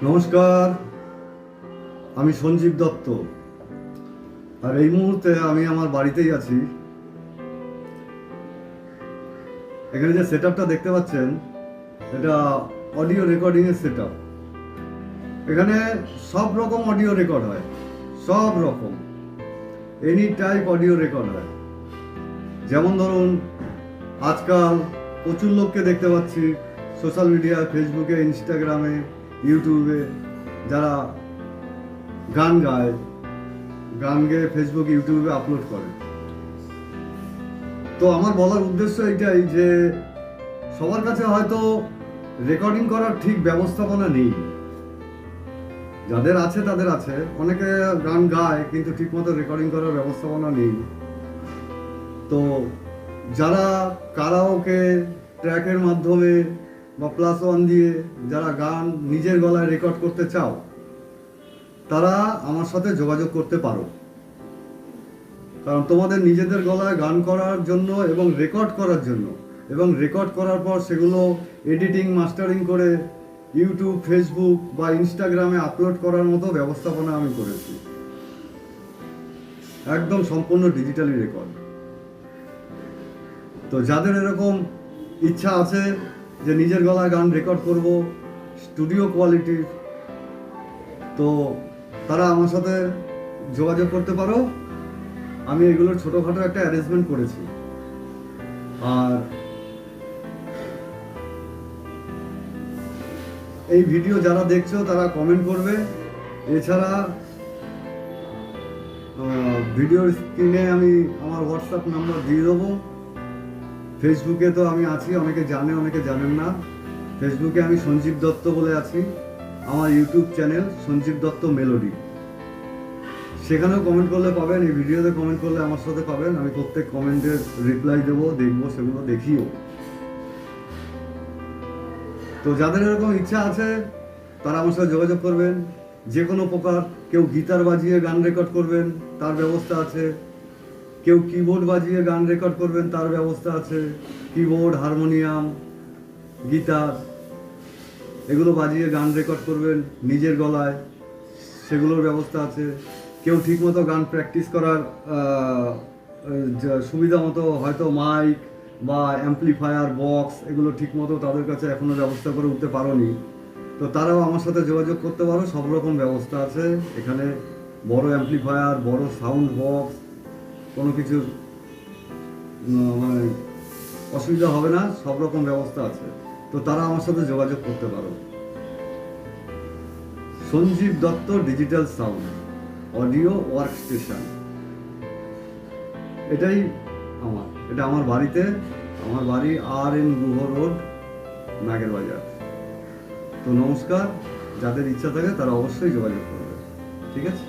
নমস্কার, আমি সঞ্জীব দত্ত। আর এই মুহূর্তে আমি আমার বাড়িতেই আছি। এখানে যে সেট আপটা দেখতে পাচ্ছেন, এটা অডিও রেকর্ডিংয়ের সেট আপ। এখানে সব রকম অডিও রেকর্ড হয়, সব রকম এনি টাইপ অডিও রেকর্ড হয়। যেমন ধরুন, আজকাল প্রচুর লোককে দেখতে পাচ্ছি সোশ্যাল মিডিয়ায়, ফেসবুকে, ইনস্টাগ্রামে, ইউটিউবে যারা গান গায়, গান গেয়ে ফেসবুক, ইউটিউবে আপলোড করে। তো আমার বলার উদ্দেশ্য এটাই যে সবার কাছে হয়তো রেকর্ডিং করার ঠিক ব্যবস্থাপনা নেই। যাদের আছে তাদের আছে, অনেকে গান গায় কিন্তু ঠিকমতো রেকর্ডিং করার ব্যবস্থাপনা নেই। তো যারা কারাওকে ট্র্যাকের মাধ্যমে বা +1 দিয়ে যারা গান নিজের গলায় রেকর্ড করতে চাও, তারা আমার সাথে যোগাযোগ করতে পারো। কারণ তোমাদের নিজেদের গলায় গান করার জন্য এবং রেকর্ড করার জন্য, এবং রেকর্ড করার পর সেগুলো এডিটিং, মাস্টারিং করে ইউটিউব, ফেসবুক বা ইনস্টাগ্রামে আপলোড করার মতো ব্যবস্থাপনা আমি করেছি। একদম সম্পূর্ণ ডিজিটালি রেকর্ড। তো যাদের এরকম ইচ্ছা আছে যে নিজের গলায় গান রেকর্ড করব স্টুডিও কোয়ালিটির, তো তারা আমার সাথে যোগাযোগ করতে পারো। আমি এগুলোর ছোটোখাটো একটা অ্যারেঞ্জমেন্ট করেছি। আর এই ভিডিও যারা দেখছো তারা কমেন্ট করবে। এছাড়া ভিডিওর স্ক্রিনে আমি আমার হোয়াটসঅ্যাপ নাম্বার দিয়ে দেবো। ফেসবুকে তো আমি আছি, অনেকে জানে অনেকে জানেন না। ফেসবুকে আমি সঞ্জীব দত্ত বলে আছি। আমার YouTube channel Sanjib Dutta melody, সেখানেও কমেন্ট করলে পাবেন। এই ভিডিওতে কমেন্ট করলে আমার সাথে পাবেন। আমি প্রত্যেক কমেন্টের রিপ্লাই দেবো, দেখবো, সেগুলো দেখিও। তো যাদের এরকম ইচ্ছা আছে তারা আমার সাথে যোগাযোগ করবেন। যে কোনো প্রকার, কেউ গিটার বাজিয়ে গান রেকর্ড করবেন, তার ব্যবস্থা আছে। কেউ কিবোর্ড বাজিয়ে গান রেকর্ড করবেন, তার ব্যবস্থা আছে। কিবোর্ড, হারমোনিয়াম, গিটার এগুলো বাজিয়ে গান রেকর্ড করবেন নিজের গলায়, সেগুলোর ব্যবস্থা আছে। কেউ ঠিকমতো গান প্র্যাকটিস করার সুবিধা মতো হয়তো মাইক বা অ্যাম্পলিফায়ার, বক্স এগুলো ঠিকমতো তাদের কাছে এখনও ব্যবস্থা করে উঠতে পারোনি, তো তারাও আমার সাথে যোগাযোগ করতে পারো। সব রকম ব্যবস্থা আছে এখানে। বড় অ্যাম্পলিফায়ার, বড় সাউন্ড বক্স, কোনো কিছুর মানে অসুবিধা হবে না, সব রকম ব্যবস্থা আছে। তো তারা আমার সাথে যোগাযোগ করতে পারো। Sanjeev Dutta digital sound audio work station, এটাই এটা আমার বাড়িতে। আমার বাড়ি RN গুহ রোড, নাগের বাজার। তো নমস্কার, যাদের ইচ্ছা থাকে তারা অবশ্যই যোগাযোগ করবে। ঠিক আছে।